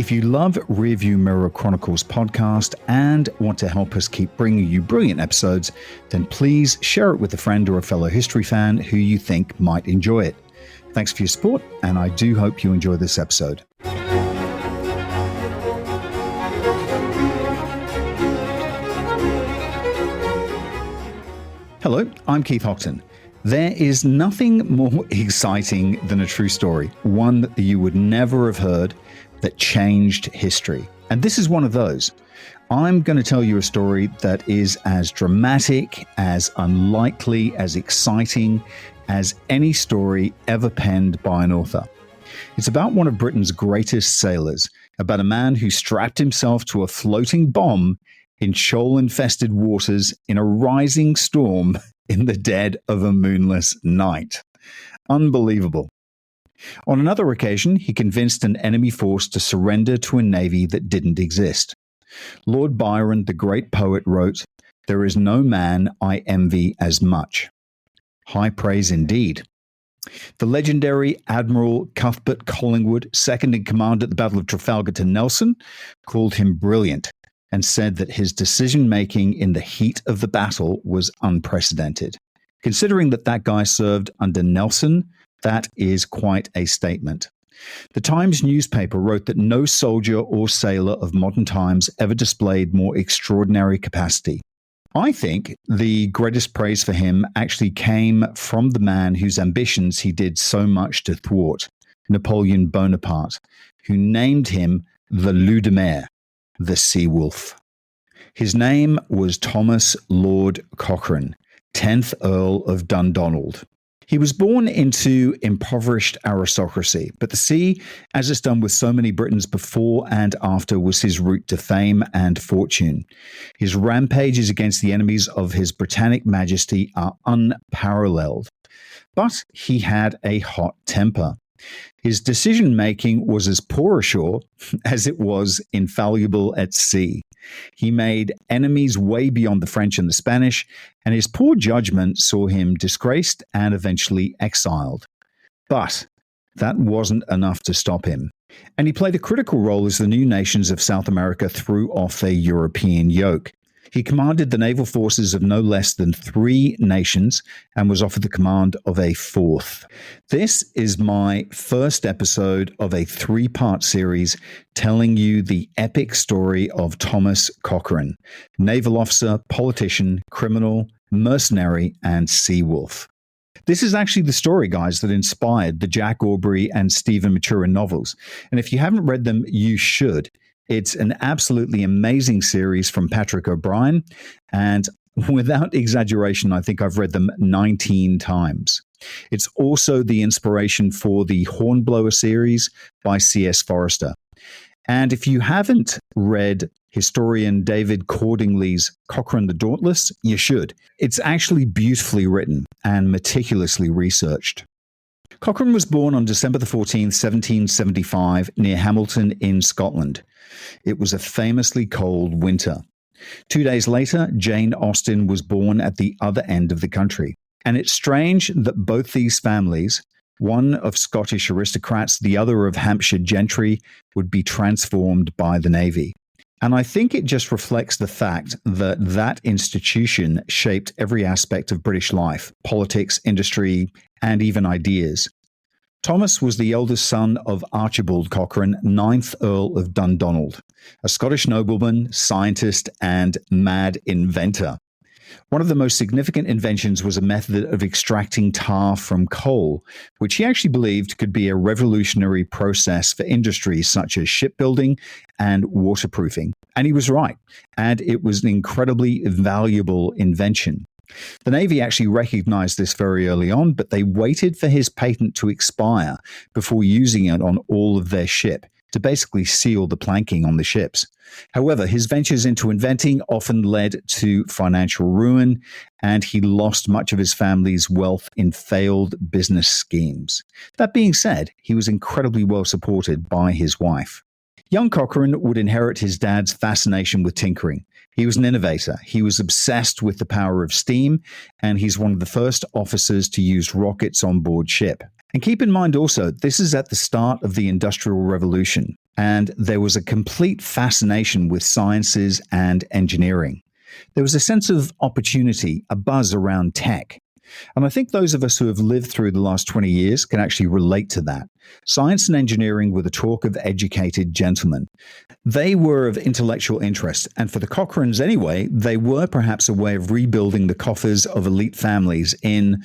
If you love Rearview Mirror Chronicles podcast and want to help us keep bringing you brilliant episodes, then please share it with a friend or a fellow history fan who you think might enjoy it. Thanks for your support, and I do hope you enjoy this episode. Hello, I'm Keith Hockton. There is nothing more exciting than a true story, one that you would never have heard, that changed history. And this is one of those. I'm going to tell you a story that is as dramatic, as unlikely, as exciting as any story ever penned by an author. It's about one of Britain's greatest sailors, about a man who strapped himself to a floating bomb in shoal-infested waters in a rising storm in the dead of a moonless night. Unbelievable. On another occasion, he convinced an enemy force to surrender to a navy that didn't exist. Lord Byron, the great poet, wrote, "There is no man I envy as much." High praise indeed. The legendary Admiral Cuthbert Collingwood, second in command at the Battle of Trafalgar to Nelson, called him brilliant and said that his decision-making in the heat of the battle was unprecedented. Considering that guy served under Nelson, that is quite a statement. The Times newspaper wrote that no soldier or sailor of modern times ever displayed more extraordinary capacity. I think the greatest praise for him actually came from the man whose ambitions he did so much to thwart, Napoleon Bonaparte, who named him the Loup de Mer, the Sea Wolf. His name was Thomas Lord Cochrane, 10th Earl of Dundonald. He was born into impoverished aristocracy, but the sea, as it's done with so many Britons before and after, was his route to fame and fortune. His rampages against the enemies of His Britannic Majesty are unparalleled. But he had a hot temper. His decision-making was as poor ashore as it was infallible at sea. He made enemies way beyond the French and the Spanish, and his poor judgment saw him disgraced and eventually exiled. But that wasn't enough to stop him, and he played a critical role as the new nations of South America threw off their European yoke. He commanded the naval forces of no less than 3 nations and was offered the command of a 4th. This is my first episode of a 3-part series telling you the epic story of Thomas Cochrane, naval officer, politician, criminal, mercenary, and sea wolf. This is actually the story, guys, that inspired the Jack Aubrey and Stephen Maturin novels. And if you haven't read them, you should. It's an absolutely amazing series from Patrick O'Brien, and without exaggeration, I think I've read them 19 times. It's also the inspiration for the Hornblower series by C.S. Forrester. And if you haven't read historian David Cordingley's Cochrane the Dauntless, you should. It's actually beautifully written and meticulously researched. Cochrane was born on December the 14th, 1775, near Hamilton in Scotland. It was a famously cold winter. 2 days later, Jane Austen was born at the other end of the country. And it's strange that both these families, one of Scottish aristocrats, the other of Hampshire gentry, would be transformed by the Navy. And I think it just reflects the fact that that institution shaped every aspect of British life, politics, industry, and even ideas. Thomas was the eldest son of Archibald Cochrane, 9th Earl of Dundonald, a Scottish nobleman, scientist, and mad inventor. One of the most significant inventions was a method of extracting tar from coal, which he actually believed could be a revolutionary process for industries such as shipbuilding and waterproofing. And he was right, and it was an incredibly valuable invention. The Navy actually recognized this very early on, but they waited for his patent to expire before using it on all of their ship to basically seal the planking on the ships. However, his ventures into inventing often led to financial ruin, and he lost much of his family's wealth in failed business schemes. That being said, he was incredibly well supported by his wife. Young Cochrane would inherit his dad's fascination with tinkering, He was an innovator. He was obsessed with the power of steam, and he's one of the first officers to use rockets on board ship. And keep in mind also, this is at the start of the Industrial Revolution, and there was a complete fascination with sciences and engineering. There was a sense of opportunity, a buzz around tech. And I think those of us who have lived through the last 20 years can actually relate to that. Science and engineering were the talk of educated gentlemen. They were of intellectual interest, and for the Cochranes anyway, they were perhaps a way of rebuilding the coffers of elite families in,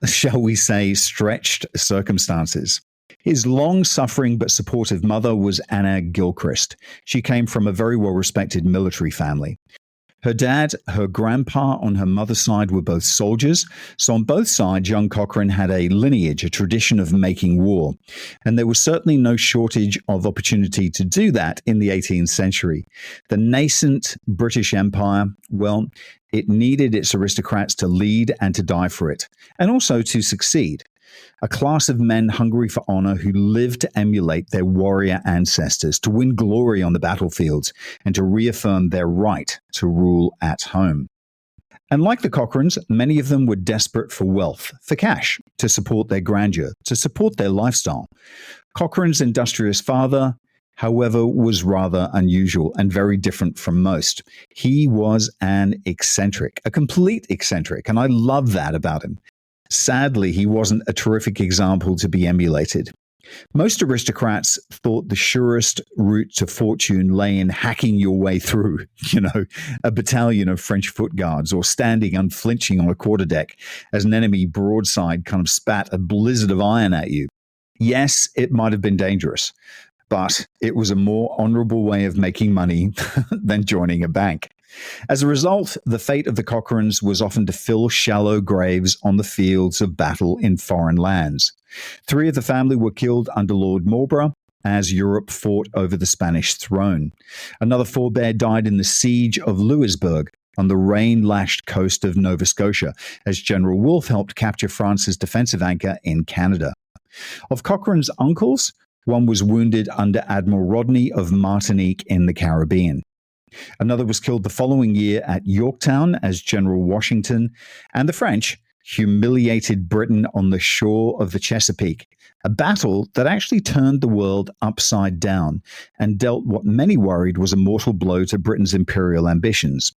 shall we say, stretched circumstances. His long-suffering but supportive mother was Anna Gilchrist. She came from a very well-respected military family. Her dad, her grandpa on her mother's side were both soldiers, so on both sides, young Cochrane had a lineage, a tradition of making war. And there was certainly no shortage of opportunity to do that in the 18th century. The nascent British Empire, well, it needed its aristocrats to lead and to die for it, and also to succeed. A class of men hungry for honor who lived to emulate their warrior ancestors, to win glory on the battlefields, and to reaffirm their right to rule at home. And like the Cochranes, many of them were desperate for wealth, for cash, to support their grandeur, to support their lifestyle. Cochrane's industrious father, however, was rather unusual and very different from most. He was an eccentric, a complete eccentric, and I love that about him. Sadly, he wasn't a terrific example to be emulated. Most aristocrats thought the surest route to fortune lay in hacking your way through, a battalion of French foot guards, or standing unflinching on a quarterdeck as an enemy broadside kind of spat a blizzard of iron at you. Yes, it might have been dangerous, but it was a more honorable way of making money than joining a bank. As a result, the fate of the Cochranes was often to fill shallow graves on the fields of battle in foreign lands. 3 of the family were killed under Lord Marlborough as Europe fought over the Spanish throne. Another forebear died in the siege of Louisbourg on the rain-lashed coast of Nova Scotia as General Wolfe helped capture France's defensive anchor in Canada. Of Cochrane's uncles, one was wounded under Admiral Rodney of Martinique in the Caribbean. Another was killed the following year at Yorktown as General Washington and the French humiliated Britain on the shore of the Chesapeake, a battle that actually turned the world upside down and dealt what many worried was a mortal blow to Britain's imperial ambitions.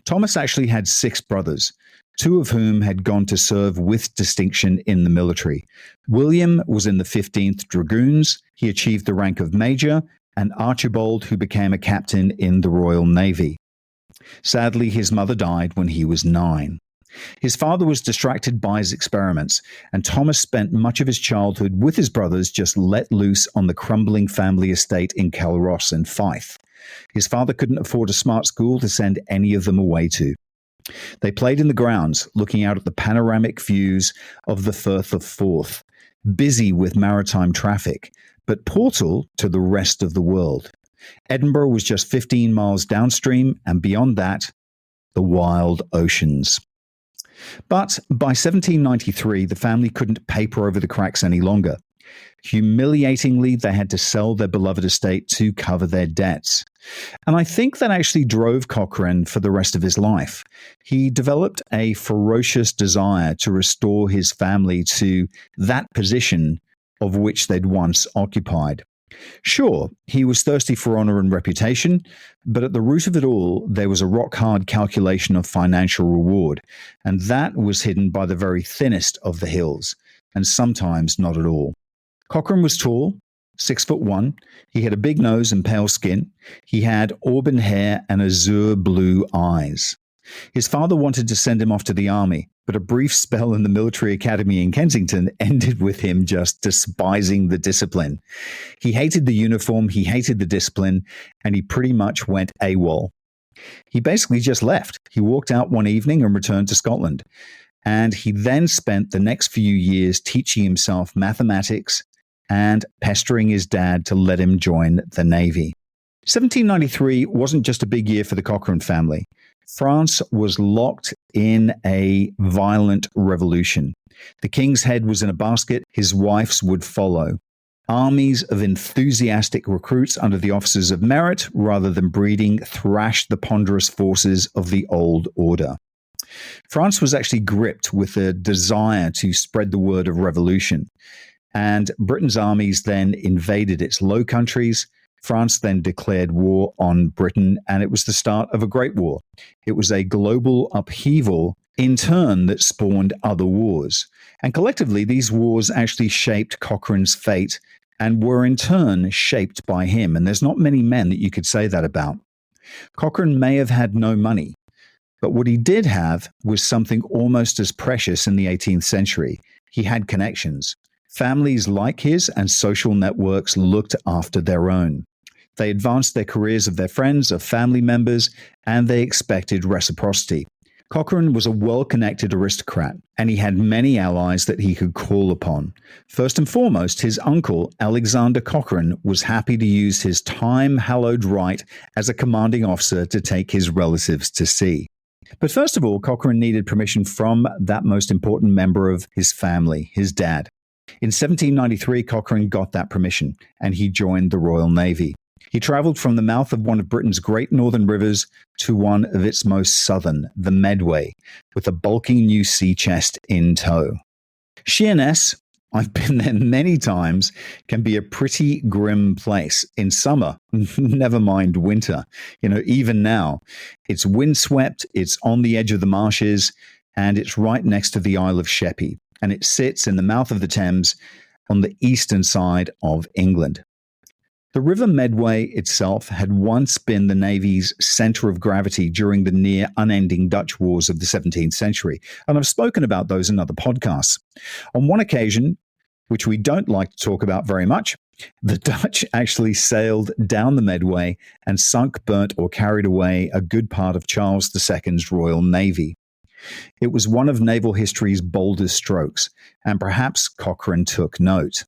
Thomas actually had 6 brothers, 2 of whom had gone to serve with distinction in the military. William was in the 15th Dragoons. He achieved the rank of major, and Archibald, who became a captain in the Royal Navy. Sadly, his mother died when he was 9. His father was distracted by his experiments, and Thomas spent much of his childhood with his brothers just let loose on the crumbling family estate in Calross in Fife. His father couldn't afford a smart school to send any of them away to. They played in the grounds, looking out at the panoramic views of the Firth of Forth, busy with maritime traffic, but portal to the rest of the world. Edinburgh was just 15 miles downstream, and beyond that, the wild oceans. But by 1793, the family couldn't paper over the cracks any longer. Humiliatingly, they had to sell their beloved estate to cover their debts. And I think that actually drove Cochrane for the rest of his life. He developed a ferocious desire to restore his family to that position of which they'd once occupied. Sure, he was thirsty for honor and reputation, but at the root of it all, there was a rock-hard calculation of financial reward, and that was hidden by the very thinnest of the hills, and sometimes not at all. Cochrane was tall, 6'1". He had a big nose and pale skin. He had auburn hair and azure blue eyes. His father wanted to send him off to the army, but a brief spell in the military academy in Kensington ended with him just despising the discipline. He hated the uniform, he hated the discipline, and he pretty much went AWOL. He basically just left. He walked out one evening and returned to Scotland. And he then spent the next few years teaching himself mathematics and pestering his dad to let him join the Navy. 1793 wasn't just a big year for the Cochrane family. France was locked in a violent revolution. The king's head was in a basket, his wife's would follow. Armies of enthusiastic recruits under the officers of merit, rather than breeding, thrashed the ponderous forces of the old order. France was actually gripped with a desire to spread the word of revolution, and Britain's armies then invaded its Low Countries. France then declared war on Britain, and it was the start of a great war. It was a global upheaval in turn that spawned other wars. And collectively, these wars actually shaped Cochrane's fate and were in turn shaped by him. And there's not many men that you could say that about. Cochrane may have had no money, but what he did have was something almost as precious in the 18th century. He had connections. Families like his and social networks looked after their own. They advanced their careers of their friends, of family members, and they expected reciprocity. Cochrane was a well-connected aristocrat, and he had many allies that he could call upon. First and foremost, his uncle, Alexander Cochrane, was happy to use his time-hallowed right as a commanding officer to take his relatives to sea. But first of all, Cochrane needed permission from that most important member of his family, his dad. In 1793, Cochrane got that permission, and he joined the Royal Navy. He travelled from the mouth of one of Britain's great northern rivers to one of its most southern, the Medway, with a bulky new sea chest in tow. Sheerness, I've been there many times, can be a pretty grim place in summer, never mind winter. Even now, it's windswept, it's on the edge of the marshes, and it's right next to the Isle of Sheppey, and it sits in the mouth of the Thames on the eastern side of England. The River Medway itself had once been the Navy's centre of gravity during the near unending Dutch wars of the 17th century, and I've spoken about those in other podcasts. On one occasion, which we don't like to talk about very much, the Dutch actually sailed down the Medway and sunk, burnt, or carried away a good part of Charles II's Royal Navy. It was one of naval history's boldest strokes, and perhaps Cochrane took note.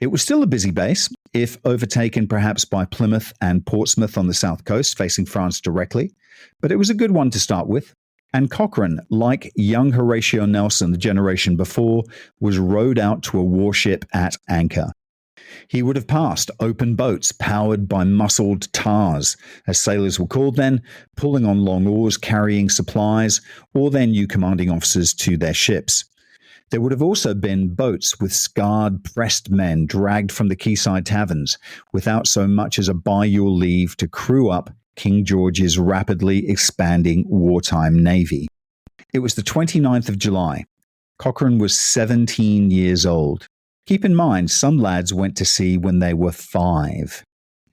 It was still a busy base, if overtaken perhaps by Plymouth and Portsmouth on the south coast, facing France directly, but it was a good one to start with. And Cochrane, like young Horatio Nelson the generation before, was rowed out to a warship at anchor. He would have passed open boats powered by muscled tars, as sailors were called then, pulling on long oars carrying supplies, or their new commanding officers to their ships. There would have also been boats with scarred, pressed men dragged from the quayside taverns, without so much as a by your leave to crew up King George's rapidly expanding wartime navy. It was the 29th of July. Cochrane was 17 years old. Keep in mind, some lads went to sea when they were 5.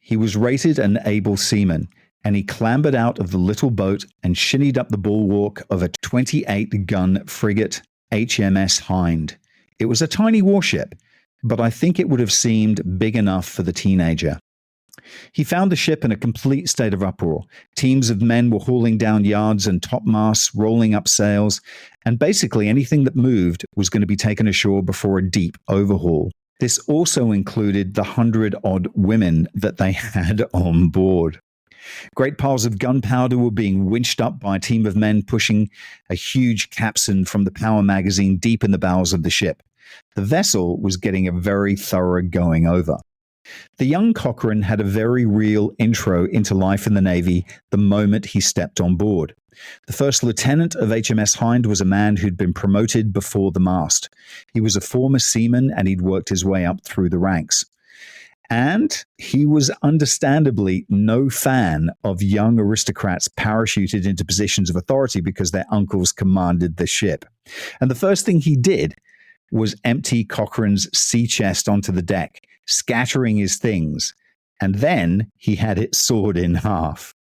He was rated an able seaman, and he clambered out of the little boat and shinnied up the bulwark of a 28-gun frigate, HMS Hind. It was a tiny warship, but I think it would have seemed big enough for the teenager. He found the ship in a complete state of uproar. Teams of men were hauling down yards and topmasts, rolling up sails, and basically anything that moved was going to be taken ashore before a deep overhaul. This also included the 100-odd women that they had on board. Great piles of gunpowder were being winched up by a team of men pushing a huge capstan from the power magazine deep in the bowels of the ship. The vessel was getting a very thorough going over. The young Cochrane had a very real intro into life in the Navy the moment he stepped on board. The first lieutenant of HMS Hind was a man who'd been promoted before the mast. He was a former seaman and he'd worked his way up through the ranks. And he was understandably no fan of young aristocrats parachuted into positions of authority because their uncles commanded the ship. And the first thing he did was empty Cochrane's sea chest onto the deck, scattering his things, and then he had it sawed in half.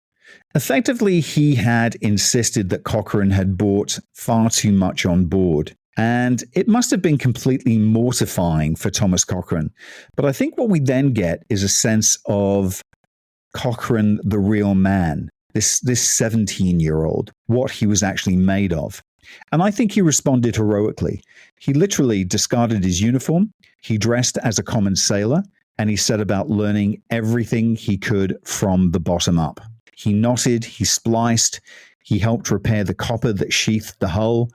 Effectively, he had insisted that Cochrane had bought far too much on board. And it must have been completely mortifying for Thomas Cochrane. But I think what we then get is a sense of Cochrane, the real man, this 17-year-old, what he was actually made of. And I think he responded heroically. He literally discarded his uniform, he dressed as a common sailor, and he set about learning everything he could from the bottom up. He knotted, he spliced, he helped repair the copper that sheathed the hull.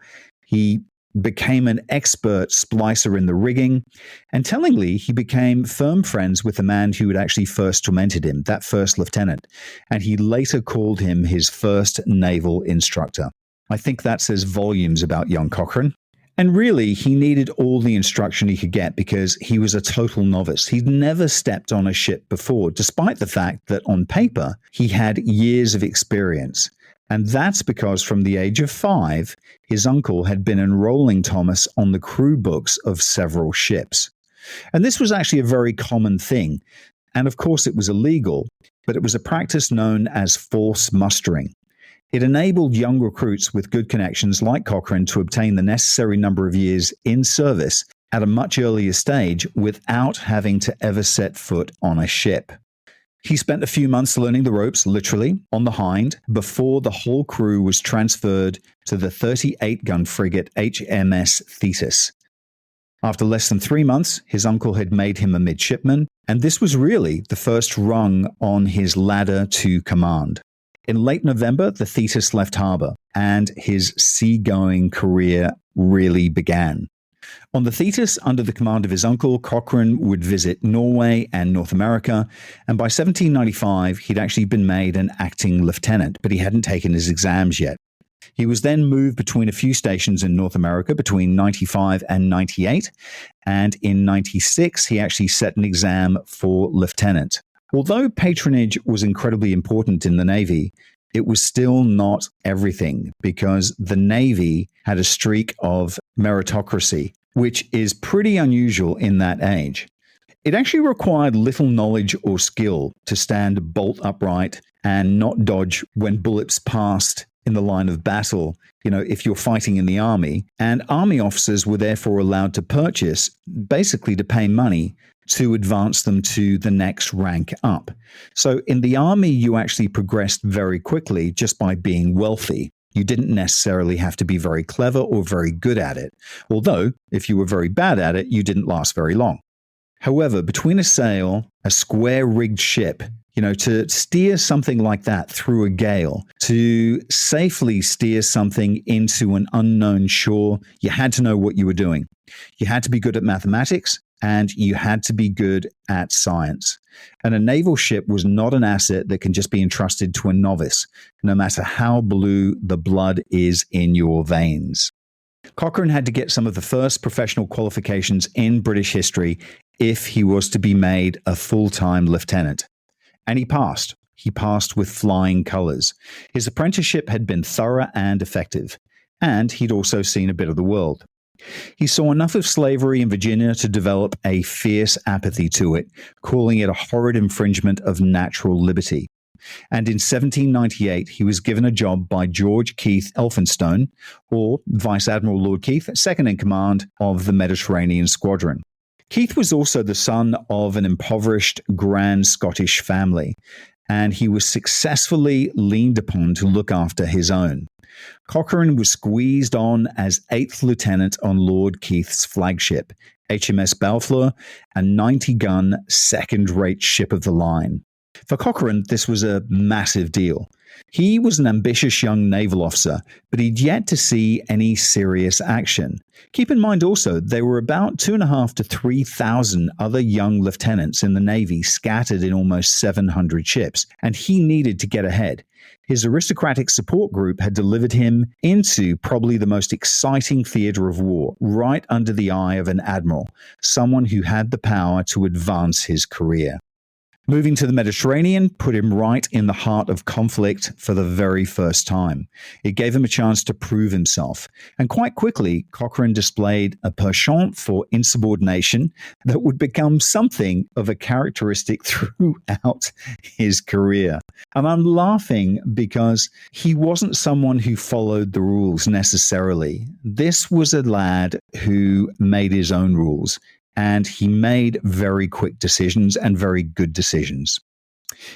He became an expert splicer in the rigging, and tellingly, he became firm friends with the man who had actually first tormented him, that first lieutenant, and he later called him his first naval instructor. I think that says volumes about young Cochrane. And really, he needed all the instruction he could get because he was a total novice. He'd never stepped on a ship before, despite the fact that on paper, he had years of experience. And that's because from the age of 5, his uncle had been enrolling Thomas on the crew books of several ships. And this was actually a very common thing. And of course, it was illegal, but it was a practice known as false mustering. It enabled young recruits with good connections like Cochrane to obtain the necessary number of years in service at a much earlier stage without having to ever set foot on a ship. He spent a few months learning the ropes, literally, on the hind before the whole crew was transferred to the 38-gun frigate HMS Thetis. After less than 3 months, his uncle had made him a midshipman, and this was really the first rung on his ladder to command. In late November, the Thetis left harbor, and his seagoing career really began. On the Thetis, under the command of his uncle, Cochrane would visit Norway and North America, and by 1795, he'd actually been made an acting lieutenant, but he hadn't taken his exams yet. He was then moved between a few stations in North America between 95 and 98, and in 96, he actually set an exam for lieutenant. Although patronage was incredibly important in the Navy, it was still not everything because the Navy had a streak of meritocracy, which is pretty unusual in that age. It actually required little knowledge or skill to stand bolt upright and not dodge when bullets passed in the line of battle, if you're fighting in the army. And army officers were therefore allowed to purchase, basically to pay money, to advance them to the next rank up. So in the army, you actually progressed very quickly just by being wealthy. You didn't necessarily have to be very clever or very good at it. Although, if you were very bad at it, you didn't last very long. However, between a sail, a square-rigged ship, to steer something like that through a gale, to safely steer something into an unknown shore, you had to know what you were doing. You had to be good at mathematics, and you had to be good at science. And a naval ship was not an asset that can just be entrusted to a novice, no matter how blue the blood is in your veins. Cochrane had to get some of the first professional qualifications in British history if he was to be made a full-time lieutenant. And he passed. He passed with flying colors. His apprenticeship had been thorough and effective, and he'd also seen a bit of the world. He saw enough of slavery in Virginia to develop a fierce apathy to it, calling it a horrid infringement of natural liberty. And in 1798, he was given a job by George Keith Elphinstone, or Vice Admiral Lord Keith, second in command of the Mediterranean Squadron. Keith was also the son of an impoverished Grand Scottish family, and he was successfully leaned upon to look after his own. Cochrane was squeezed on as 8th Lieutenant on Lord Keith's flagship, HMS Balfour, a 90-gun, second-rate ship of the line. For Cochrane, this was a massive deal. He was an ambitious young naval officer, but he'd yet to see any serious action. Keep in mind also, there were about 2,500 to 3,000 other young lieutenants in the Navy scattered in almost 700 ships, and he needed to get ahead. His aristocratic support group had delivered him into probably the most exciting theater of war, right under the eye of an admiral, someone who had the power to advance his career. Moving to the Mediterranean put him right in the heart of conflict for the very first time. It gave him a chance to prove himself. And quite quickly, Cochrane displayed a penchant for insubordination that would become something of a characteristic throughout his career. And I'm laughing because he wasn't someone who followed the rules necessarily. This was a lad who made his own rules. And he made very quick decisions and very good decisions.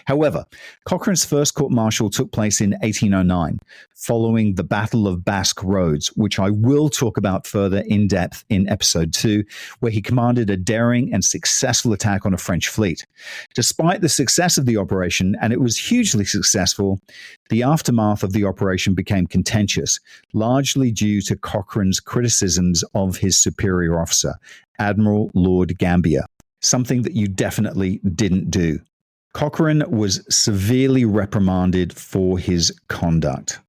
However, Cochrane's first court-martial took place in 1809, following the Battle of Basque Roads, which I will talk about further in depth in episode 2, where he commanded a daring and successful attack on a French fleet. Despite the success of the operation, and it was hugely successful, the aftermath of the operation became contentious, largely due to Cochrane's criticisms of his superior officer, Admiral Lord Gambier, something that you definitely didn't do. Cochrane was severely reprimanded for his conduct,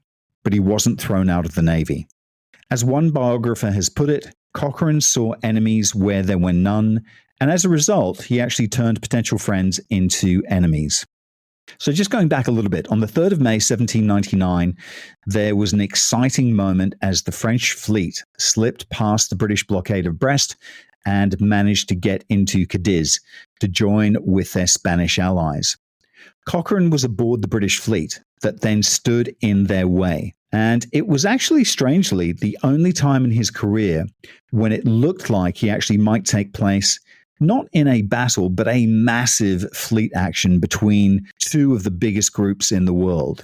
but he wasn't thrown out of the Navy. As one biographer has put it, Cochrane saw enemies where there were none, and as a result, he actually turned potential friends into enemies. So just going back a little bit, on the 3rd of May 1799, there was an exciting moment as the French fleet slipped past the British blockade of Brest and managed to get into Cadiz to join with their Spanish allies. Cochrane was aboard the British fleet that then stood in their way. And it was actually, strangely, the only time in his career when it looked like he actually might take place, not in a battle, but a massive fleet action between two of the biggest groups in the world.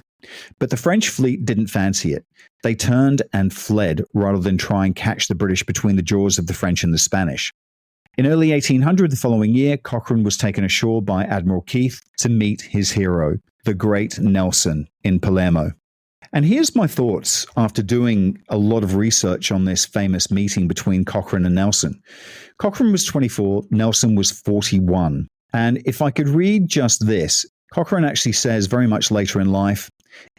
But the French fleet didn't fancy it. They turned and fled rather than try and catch the British between the jaws of the French and the Spanish. In early 1800, the following year, Cochrane was taken ashore by Admiral Keith to meet his hero, the great Nelson, in Palermo. And here's my thoughts after doing a lot of research on this famous meeting between Cochrane and Nelson. Cochrane was 24, Nelson was 41. And if I could read just this, Cochrane actually says very much later in life,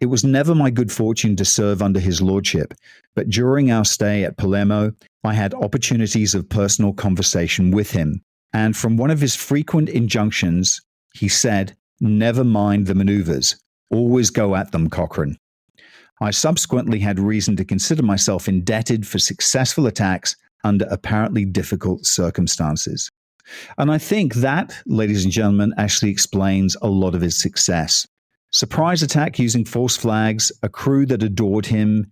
"It was never my good fortune to serve under his lordship, but during our stay at Palermo, I had opportunities of personal conversation with him. And from one of his frequent injunctions, he said, 'Never mind the maneuvers. Always go at them, Cochrane.' I subsequently had reason to consider myself indebted for successful attacks under apparently difficult circumstances." And I think that, ladies and gentlemen, actually explains a lot of his success. Surprise attack using false flags, a crew that adored him,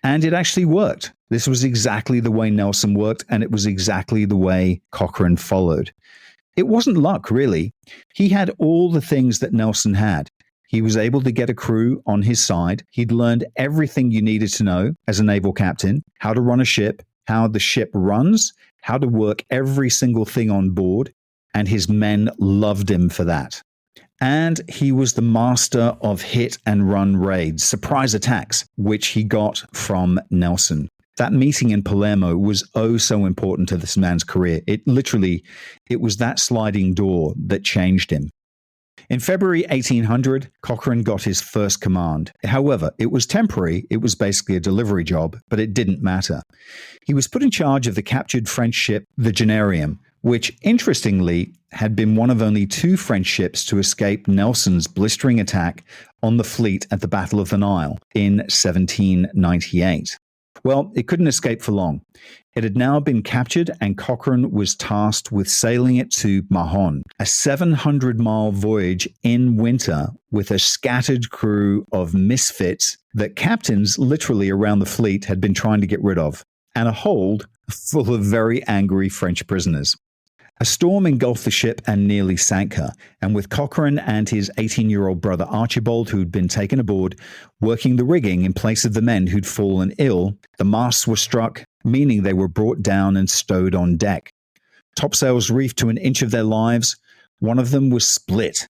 and it actually worked. This was exactly the way Nelson worked, and it was exactly the way Cochrane followed. It wasn't luck, really. He had all the things that Nelson had. He was able to get a crew on his side. He'd learned everything you needed to know as a naval captain, how to run a ship, how the ship runs, how to work every single thing on board, and his men loved him for that. And he was the master of hit and run raids, surprise attacks, which he got from Nelson. That meeting in Palermo was oh so important to this man's career. It was that sliding door that changed him. In February 1800, Cochrane got his first command. However, it was temporary. It was basically a delivery job, but it didn't matter. He was put in charge of the captured French ship, the Genarium, which, interestingly, had been one of only 2 French ships to escape Nelson's blistering attack on the fleet at the Battle of the Nile in 1798. Well, it couldn't escape for long. It had now been captured, and Cochrane was tasked with sailing it to Mahon, a 700-mile voyage in winter with a scattered crew of misfits that captains literally around the fleet had been trying to get rid of, and a hold full of very angry French prisoners. A storm engulfed the ship and nearly sank her, and with Cochrane and his 18-year-old brother Archibald, who'd been taken aboard, working the rigging in place of the men who'd fallen ill, the masts were struck, meaning they were brought down and stowed on deck. Topsails reefed to an inch of their lives. One of them was split.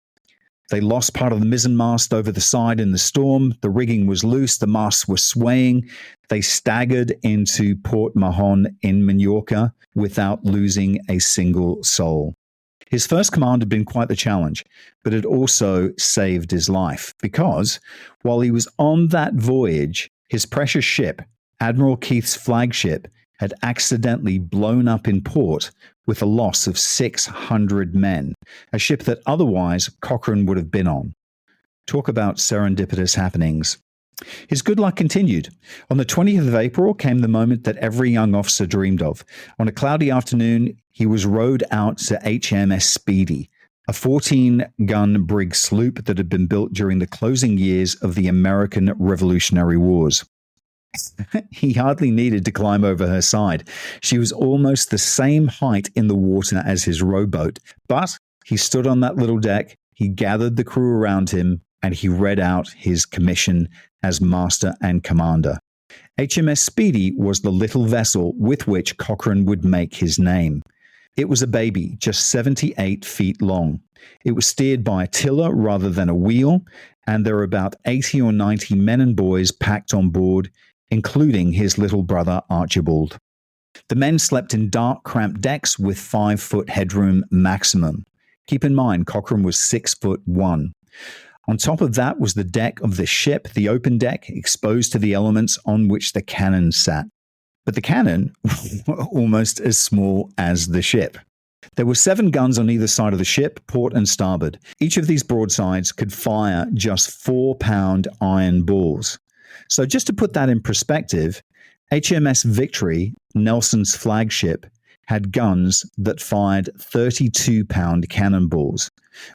They lost part of the mizzenmast over the side in the storm. The rigging was loose. The masts were swaying. They staggered into Port Mahon in Majorca without losing a single soul. His first command had been quite the challenge, but it also saved his life because while he was on that voyage, his precious ship, Admiral Keith's flagship, had accidentally blown up in port with a loss of 600 men, a ship that otherwise Cochrane would have been on. Talk about serendipitous happenings. His good luck continued. On the 20th of April came the moment that every young officer dreamed of. On a cloudy afternoon, he was rowed out to HMS Speedy, a 14-gun brig sloop that had been built during the closing years of the American Revolutionary Wars. He hardly needed to climb over her side. She was almost the same height in the water as his rowboat, but he stood on that little deck, He gathered the crew around him and he read out his commission as master and commander. HMS Speedy was the little vessel with which Cochrane would make his name. It was a baby, just 78 feet long. It was steered by a tiller rather than a wheel, and there were about 80 or 90 men and boys packed on board, including his little brother Archibald. The men slept in dark, cramped decks with 5-foot headroom maximum. Keep in mind, Cochrane was 6'1". On top of that was the deck of the ship, the open deck, exposed to the elements on which the cannon sat. But the cannon were almost as small as the ship. There were 7 guns on either side of the ship, port and starboard. Each of these broadsides could fire just 4-pound iron balls. So just to put that in perspective, HMS Victory, Nelson's flagship, had guns that fired 32-pound cannonballs,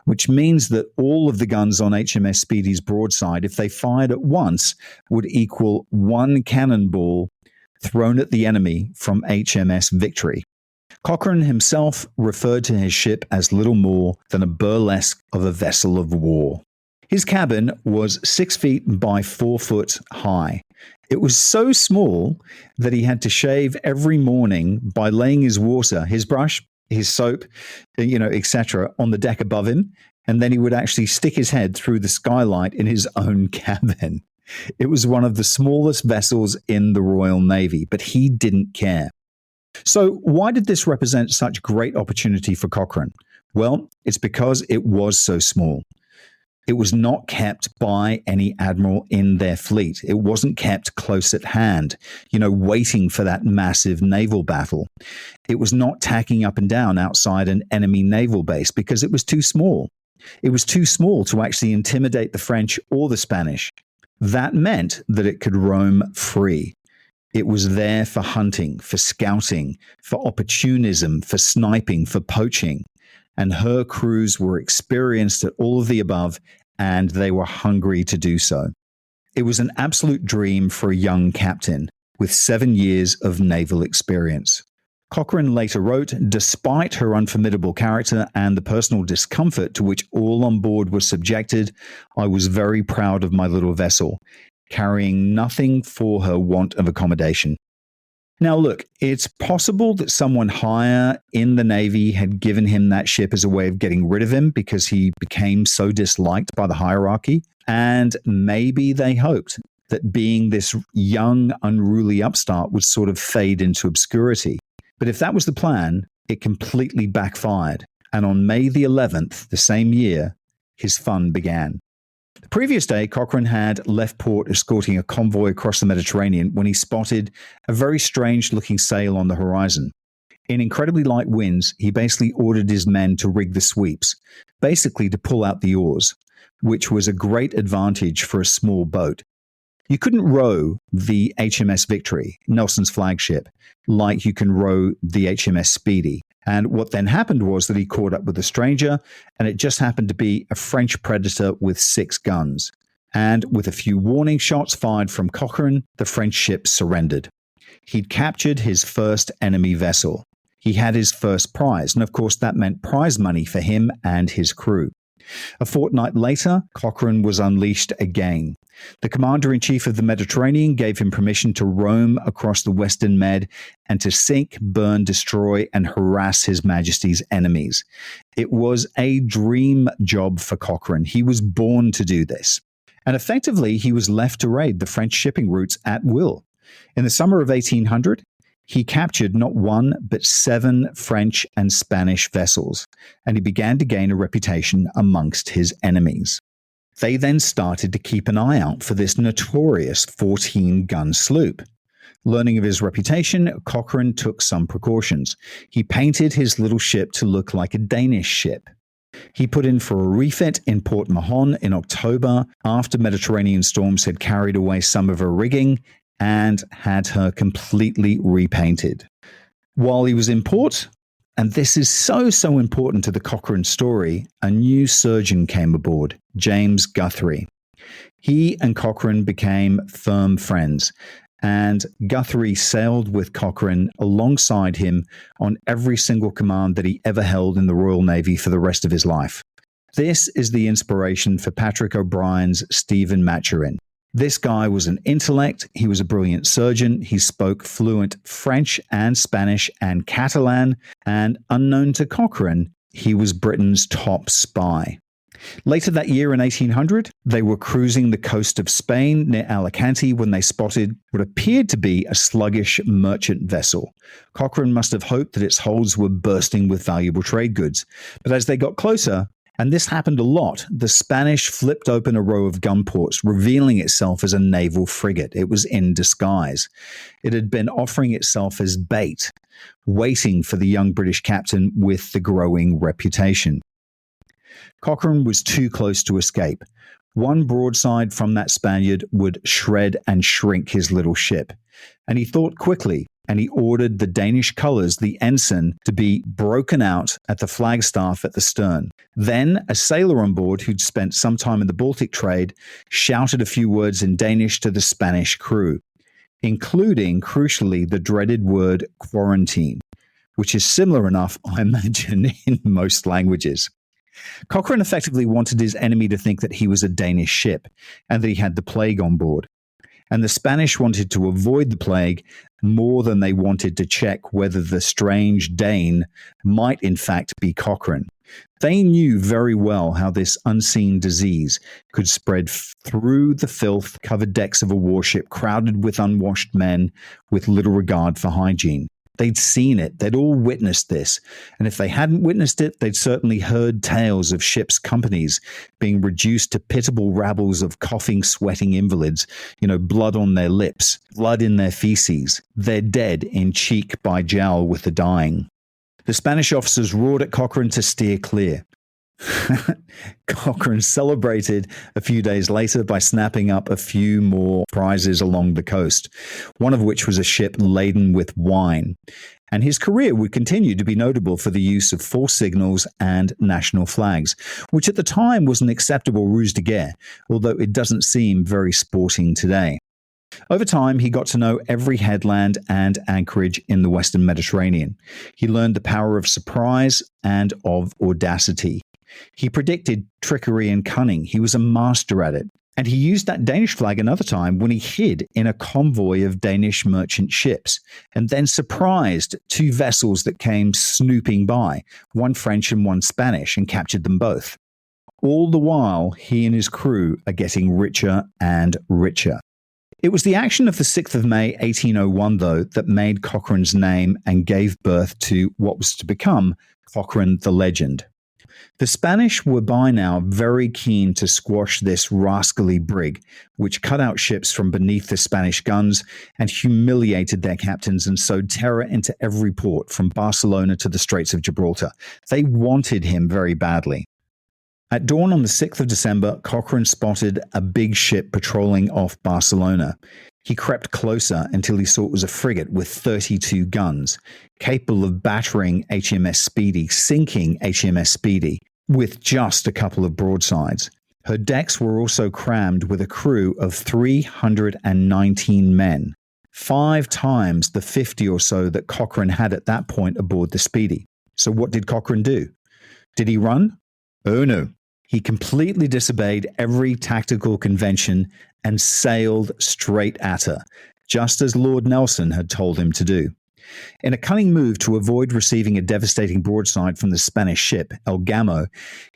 which means that all of the guns on HMS Speedy's broadside, if they fired at once, would equal 1 cannonball thrown at the enemy from HMS Victory. Cochrane himself referred to his ship as little more than a burlesque of a vessel of war. His cabin was 6 feet by 4 foot high. It was so small that he had to shave every morning by laying his water, his brush, his soap, etc., on the deck above him, and then he would actually stick his head through the skylight in his own cabin. It was one of the smallest vessels in the Royal Navy, but he didn't care. So why did this represent such great opportunity for Cochrane? Well, it's because it was so small. It was not kept by any admiral in their fleet. It wasn't kept close at hand, waiting for that massive naval battle. It was not tacking up and down outside an enemy naval base because it was too small. It was too small to actually intimidate the French or the Spanish. That meant that it could roam free. It was there for hunting, for scouting, for opportunism, for sniping, for poaching. And her crews were experienced at all of the above, and they were hungry to do so. It was an absolute dream for a young captain with 7 years of naval experience. Cochrane later wrote, "Despite her unformidable character and the personal discomfort to which all on board were subjected, I was very proud of my little vessel, carrying nothing for her want of accommodation." Now, look, it's possible that someone higher in the Navy had given him that ship as a way of getting rid of him because he became so disliked by the hierarchy. And maybe they hoped that being this young, unruly upstart would sort of fade into obscurity. But if that was the plan, it completely backfired. And on May the 11th, the same year, his fun began. The previous day, Cochrane had left port escorting a convoy across the Mediterranean when he spotted a very strange-looking sail on the horizon. In incredibly light winds, he basically ordered his men to rig the sweeps, basically to pull out the oars, which was a great advantage for a small boat. You couldn't row the HMS Victory, Nelson's flagship, like you can row the HMS Speedy. And what then happened was that he caught up with a stranger, and it just happened to be a French predator with 6 guns. And with a few warning shots fired from Cochrane, the French ship surrendered. He'd captured his first enemy vessel. He had his first prize, and of course that meant prize money for him and his crew. A fortnight later, Cochrane was unleashed again. The commander-in-chief of the Mediterranean gave him permission to roam across the Western Med and to sink, burn, destroy, and harass His Majesty's enemies. It was a dream job for Cochrane. He was born to do this. And effectively, he was left to raid the French shipping routes at will. In the summer of 1800, he captured not 1, but 7 French and Spanish vessels, and he began to gain a reputation amongst his enemies. They then started to keep an eye out for this notorious 14-gun sloop. Learning of his reputation, Cochrane took some precautions. He painted his little ship to look like a Danish ship. He put in for a refit in Port Mahon in October after Mediterranean storms had carried away some of her rigging and had her completely repainted. While he was in port, and this is so important to the Cochrane story, a new surgeon came aboard, James Guthrie. He and Cochrane became firm friends, and Guthrie sailed with Cochrane alongside him on every single command that he ever held in the Royal Navy for the rest of his life. This is the inspiration for Patrick O'Brien's Stephen Maturin. This guy was an intellect, he was a brilliant surgeon, he spoke fluent French and Spanish and Catalan, and unknown to Cochrane, he was Britain's top spy. Later that year in 1800, they were cruising the coast of Spain near Alicante when they spotted what appeared to be a sluggish merchant vessel. Cochrane must have hoped that its holds were bursting with valuable trade goods, but as they got closer, and this happened a lot, the Spanish flipped open a row of gun ports, revealing itself as a naval frigate. It was in disguise. It had been offering itself as bait, waiting for the young British captain with the growing reputation. Cochrane was too close to escape. One broadside from that Spaniard would shred and shrink his little ship. And he thought quickly, and he ordered the Danish colours, the ensign, to be broken out at the flagstaff at the stern. Then a sailor on board who'd spent some time in the Baltic trade shouted a few words in Danish to the Spanish crew, including, crucially, the dreaded word quarantine, which is similar enough, I imagine, in most languages. Cochrane effectively wanted his enemy to think that he was a Danish ship and that he had the plague on board. And the Spanish wanted to avoid the plague more than they wanted to check whether the strange Dane might in fact be Cochrane. They knew very well how this unseen disease could spread through the filth-covered decks of a warship crowded with unwashed men with little regard for hygiene. They'd seen it. They'd all witnessed this. And if they hadn't witnessed it, they'd certainly heard tales of ships' companies being reduced to pitiable rabbles of coughing, sweating invalids, blood on their lips, blood in their feces. They're dead in cheek by jowl with the dying. The Spanish officers roared at Cochrane to steer clear. Cochrane celebrated a few days later by snapping up a few more prizes along the coast, one of which was a ship laden with wine. And his career would continue to be notable for the use of false signals and national flags, which at the time was an acceptable ruse de guerre, although it doesn't seem very sporting today. Over time, he got to know every headland and anchorage in the Western Mediterranean. He learned the power of surprise and of audacity. He predicted trickery and cunning. He was a master at it. And he used that Danish flag another time when he hid in a convoy of Danish merchant ships and then surprised two vessels that came snooping by, one French and one Spanish, and captured them both. All the while, he and his crew are getting richer and richer. It was the action of the 6th of May, 1801, though, that made Cochrane's name and gave birth to what was to become Cochrane the Legend. The Spanish were by now very keen to squash this rascally brig, which cut out ships from beneath the Spanish guns and humiliated their captains and sowed terror into every port from Barcelona to the Straits of Gibraltar. They wanted him very badly. At dawn on the 6th of December, Cochrane spotted a big ship patrolling off Barcelona. He crept closer until he saw it was a frigate with 32 guns, capable of battering HMS Speedy, sinking HMS Speedy, with just a couple of broadsides. Her decks were also crammed with a crew of 319 men, 5 times the 50 or so that Cochrane had at that point aboard the Speedy. So what did Cochrane do? Did he run? Oh no. He completely disobeyed every tactical convention and sailed straight at her, just as Lord Nelson had told him to do. In a cunning move to avoid receiving a devastating broadside from the Spanish ship, El Gamo,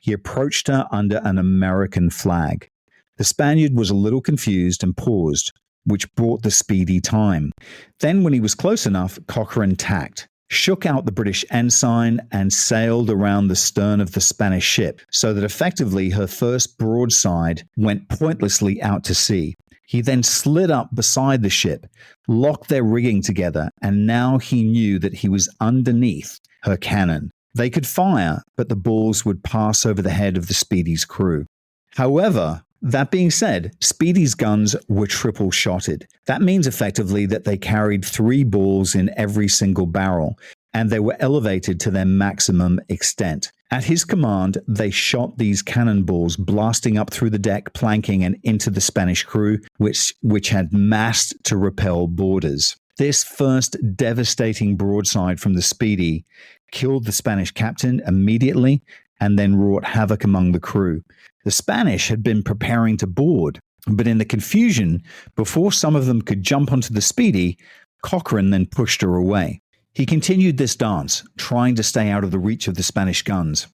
he approached her under an American flag. The Spaniard was a little confused and paused, which brought the Speedy time. Then, when he was close enough, Cochrane tacked, shook out the British ensign, and sailed around the stern of the Spanish ship, so that effectively her first broadside went pointlessly out to sea. He then slid up beside the ship, locked their rigging together, and now he knew that he was underneath her cannon. They could fire, but the balls would pass over the head of the Speedy's crew. However, that being said, Speedy's guns were triple-shotted. That means effectively that they carried 3 balls in every single barrel, and they were elevated to their maximum extent. At his command, they shot these cannonballs, blasting up through the deck, planking, and into the Spanish crew, which had massed to repel boarders. This first devastating broadside from the Speedy killed the Spanish captain immediately and then wrought havoc among the crew. The Spanish had been preparing to board, but in the confusion, before some of them could jump onto the Speedy, Cochrane then pushed her away. He continued this dance, trying to stay out of the reach of the Spanish guns.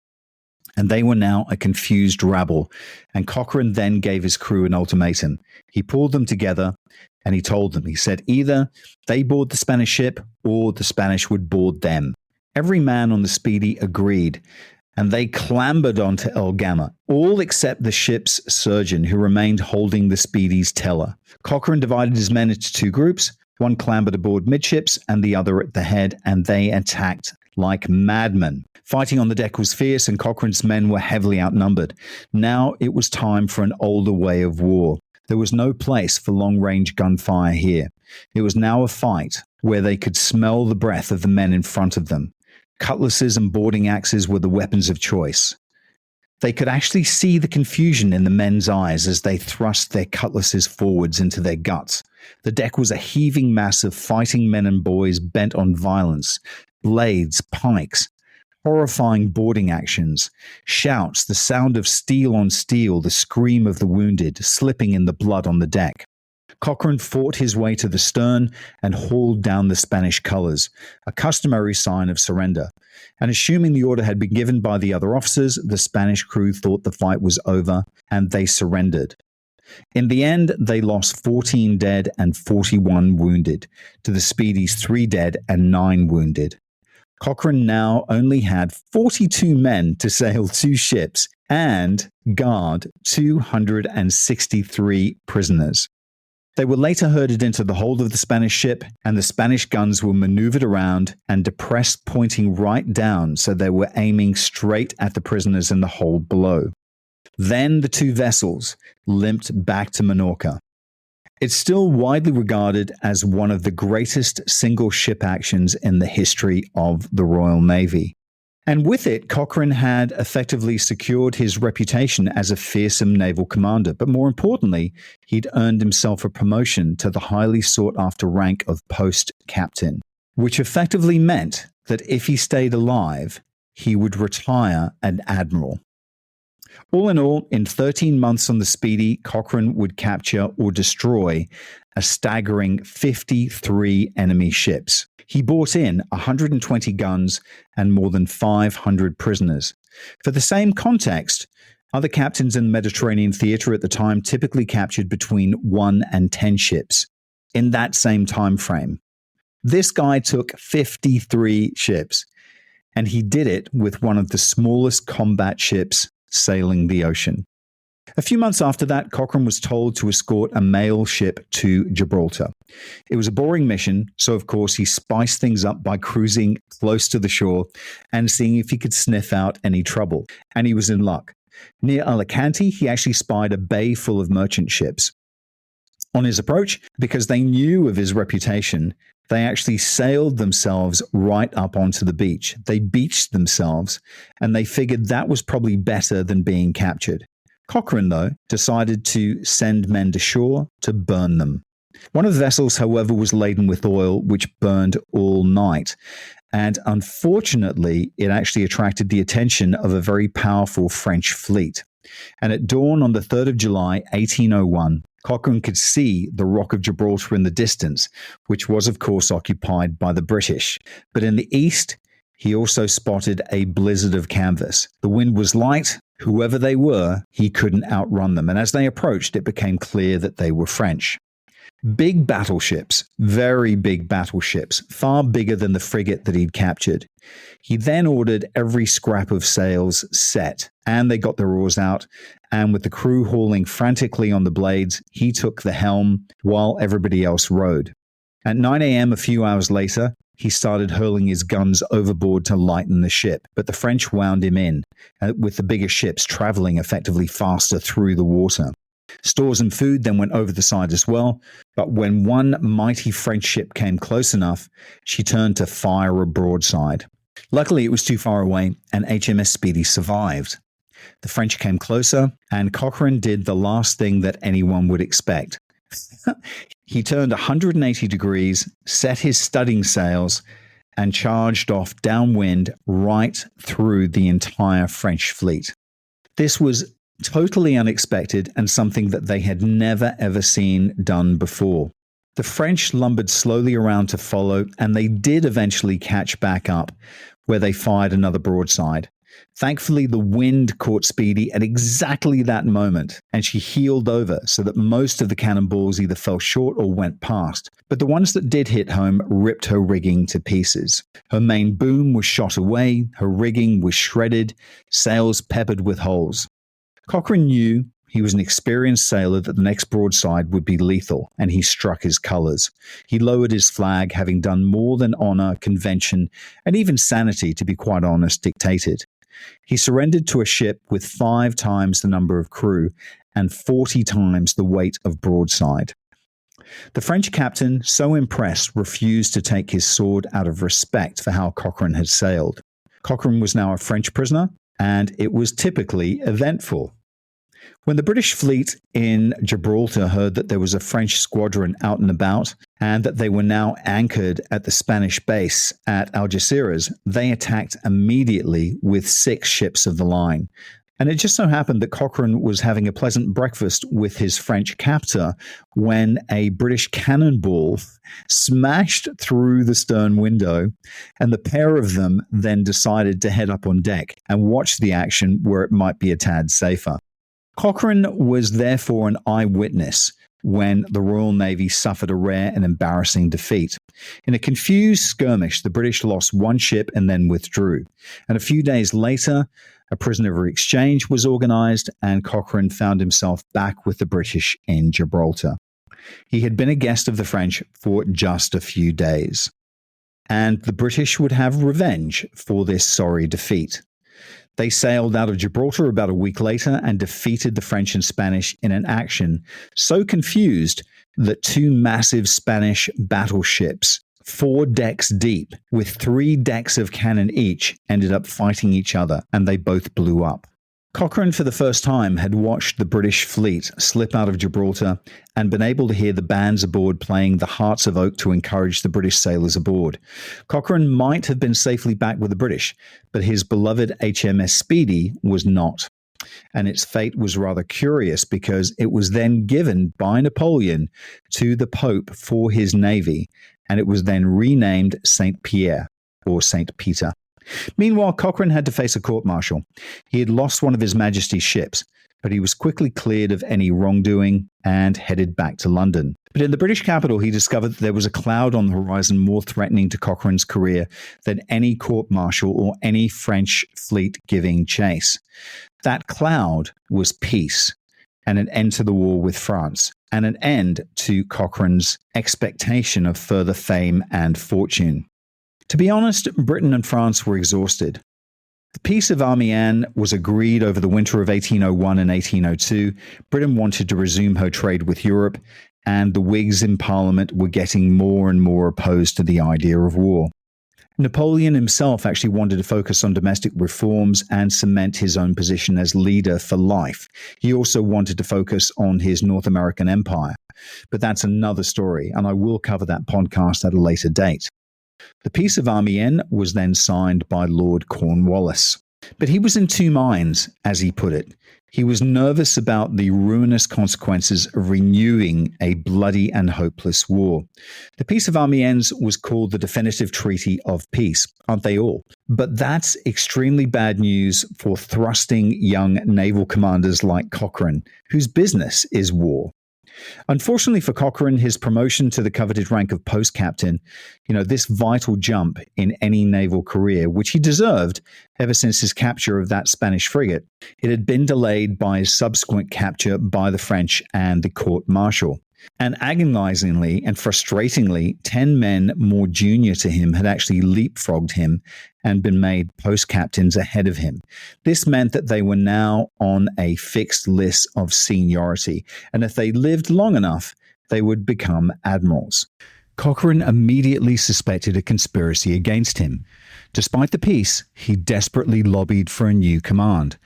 And they were now a confused rabble, and Cochrane then gave his crew an ultimatum. He pulled them together, and he told them, he said, either they board the Spanish ship, or the Spanish would board them. Every man on the Speedy agreed, and they clambered onto El Gamo, all except the ship's surgeon, who remained holding the Speedy's tiller. Cochrane divided his men into two groups. One clambered aboard midships, and the other at the head, and they attacked like madmen. Fighting on the deck was fierce, and Cochrane's men were heavily outnumbered. Now it was time for an older way of war. There was no place for long-range gunfire here. It was now a fight where they could smell the breath of the men in front of them. Cutlasses and boarding axes were the weapons of choice. They could actually see the confusion in the men's eyes as they thrust their cutlasses forwards into their guts. The deck was a heaving mass of fighting men and boys bent on violence. Blades, pikes, horrifying boarding actions, shouts, the sound of steel on steel, the scream of the wounded, slipping in the blood on the deck. Cochrane fought his way to the stern and hauled down the Spanish colors, a customary sign of surrender. And assuming the order had been given by the other officers, the Spanish crew thought the fight was over, and they surrendered. In the end, they lost 14 dead and 41 wounded, to the Speedy's 3 dead and 9 wounded. Cochrane now only had 42 men to sail 2 ships and guard 263 prisoners. They were later herded into the hold of the Spanish ship, and the Spanish guns were maneuvered around and depressed, pointing right down, so they were aiming straight at the prisoners in the hold below. Then the 2 vessels limped back to Minorca. It's still widely regarded as one of the greatest single ship actions in the history of the Royal Navy. And with it, Cochrane had effectively secured his reputation as a fearsome naval commander. But more importantly, he'd earned himself a promotion to the highly sought-after rank of post captain, which effectively meant that if he stayed alive, he would retire an admiral. All in all, in 13 months on the Speedy, Cochrane would capture or destroy a staggering 53 enemy ships. He brought in 120 guns and more than 500 prisoners. For the same context, other captains in the Mediterranean theater at the time typically captured between 1 and 10 ships in that same time frame. This guy took 53 ships, and he did it with one of the smallest combat ships sailing the ocean. A few months after that, Cochrane was told to escort a mail ship to Gibraltar. It was a boring mission, so of course he spiced things up by cruising close to the shore and seeing if he could sniff out any trouble. And he was in luck. Near Alicante, he actually spied a bay full of merchant ships. On his approach, because they knew of his reputation, they actually sailed themselves right up onto the beach. They beached themselves, and they figured that was probably better than being captured. Cochrane, though, decided to send men to shore to burn them. One of the vessels, however, was laden with oil, which burned all night. And unfortunately, it actually attracted the attention of a very powerful French fleet. And at dawn on the 3rd of July, 1801, Cochrane could see the Rock of Gibraltar in the distance, which was, of course, occupied by the British. But in the east, he also spotted a blizzard of canvas. The wind was light. Whoever they were, he couldn't outrun them. And as they approached, it became clear that they were French. Big battleships, very big battleships, far bigger than the frigate that he'd captured. He then ordered every scrap of sails set, and they got their oars out, and with the crew hauling frantically on the blades, he took the helm while everybody else rowed. At 9 a.m. a few hours later, he started hurling his guns overboard to lighten the ship, but the French wound him in, with the bigger ships traveling effectively faster through the water. Stores and food then went over the side as well, but when one mighty French ship came close enough, she turned to fire a broadside. Luckily, it was too far away, and HMS Speedy survived. The French came closer, and Cochrane did the last thing that anyone would expect. He turned 180 degrees, set his studding sails, and charged off downwind right through the entire French fleet. This was totally unexpected and something that they had never ever seen done before. The French lumbered slowly around to follow, and they did eventually catch back up, where they fired another broadside. Thankfully, the wind caught Speedy at exactly that moment, and she heeled over so that most of the cannonballs either fell short or went past. But the ones that did hit home ripped her rigging to pieces. Her main boom was shot away, her rigging was shredded, sails peppered with holes. Cochrane knew, he was an experienced sailor, that the next broadside would be lethal, and he struck his colours. He lowered his flag, having done more than honour, convention, and even sanity, to be quite honest, dictated. He surrendered to a ship with 5 times the number of crew and 40 times the weight of broadside. The French captain, so impressed, refused to take his sword out of respect for how Cochrane had sailed. Cochrane was now a French prisoner, and it was typically eventful. When the British fleet in Gibraltar heard that there was a French squadron out and about, and that they were now anchored at the Spanish base at Algeciras, they attacked immediately with 6 ships of the line. And it just so happened that Cochrane was having a pleasant breakfast with his French captor when a British cannonball smashed through the stern window, and the pair of them then decided to head up on deck and watch the action where it might be a tad safer. Cochrane was therefore an eyewitness when the Royal Navy suffered a rare and embarrassing defeat. In a confused skirmish, the British lost 1 ship and then withdrew. And a few days later, a prisoner of exchange was organised, and Cochrane found himself back with the British in Gibraltar. He had been a guest of the French for just a few days. And the British would have revenge for this sorry defeat. They sailed out of Gibraltar about a week later and defeated the French and Spanish in an action so confused that 2 massive Spanish battleships, 4 decks deep, with 3 decks of cannon each, ended up fighting each other, and they both blew up. Cochrane, for the first time, had watched the British fleet slip out of Gibraltar and been able to hear the bands aboard playing The Hearts of Oak to encourage the British sailors aboard. Cochrane might have been safely back with the British, but his beloved HMS Speedy was not. And its fate was rather curious because it was then given by Napoleon to the Pope for his navy, and it was then renamed St. Pierre, or St. Peter. Meanwhile, Cochrane had to face a court-martial. He had lost one of His Majesty's ships, but he was quickly cleared of any wrongdoing and headed back to London. But in the British capital, he discovered that there was a cloud on the horizon more threatening to Cochrane's career than any court-martial or any French fleet giving chase. That cloud was peace, and an end to the war with France, and an end to Cochrane's expectation of further fame and fortune. To be honest, Britain and France were exhausted. The Peace of Amiens was agreed over the winter of 1801 and 1802. Britain wanted to resume her trade with Europe, and the Whigs in Parliament were getting more and more opposed to the idea of war. Napoleon himself actually wanted to focus on domestic reforms and cement his own position as leader for life. He also wanted to focus on his North American empire. But that's another story, and I will cover that podcast at a later date. The Peace of Amiens was then signed by Lord Cornwallis. But he was in 2 minds, as he put it. He was nervous about the ruinous consequences of renewing a bloody and hopeless war. The Peace of Amiens was called the definitive treaty of peace, aren't they all? But that's extremely bad news for thrusting young naval commanders like Cochrane, whose business is war. Unfortunately for Cochrane, his promotion to the coveted rank of post captain, this vital jump in any naval career, which he deserved ever since his capture of that Spanish frigate, it had been delayed by his subsequent capture by the French and the court-martial. And agonizingly and frustratingly, 10 men more junior to him had actually leapfrogged him and been made post-captains ahead of him. This meant that they were now on a fixed list of seniority, and if they lived long enough, they would become admirals. Cochrane immediately suspected a conspiracy against him. Despite the peace, he desperately lobbied for a new command.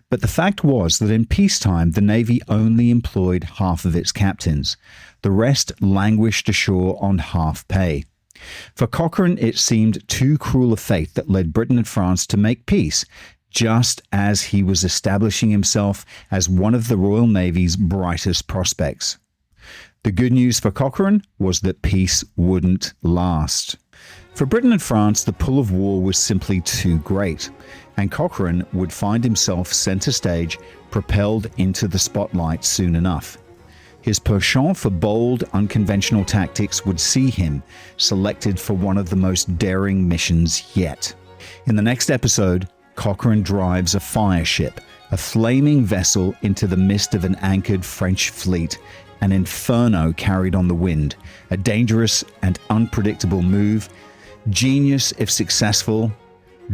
But the fact was that in peacetime, the Navy only employed half of its captains. The rest languished ashore on half pay. For Cochrane, it seemed too cruel a fate that led Britain and France to make peace, just as he was establishing himself as one of the Royal Navy's brightest prospects. The good news for Cochrane was that peace wouldn't last. For Britain and France, the pull of war was simply too great, and Cochrane would find himself center stage, propelled into the spotlight soon enough. His penchant for bold, unconventional tactics would see him selected for one of the most daring missions yet. In the next episode, Cochrane drives a fire ship, a flaming vessel, into the midst of an anchored French fleet, an inferno carried on the wind, a dangerous and unpredictable move, genius if successful,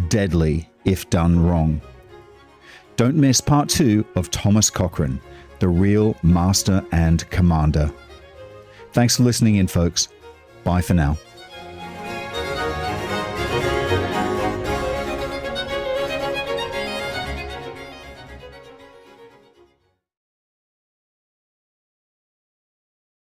deadly if done wrong. Don't miss part 2 of Thomas Cochrane, the real master and commander. Thanks for listening in, folks. Bye for now.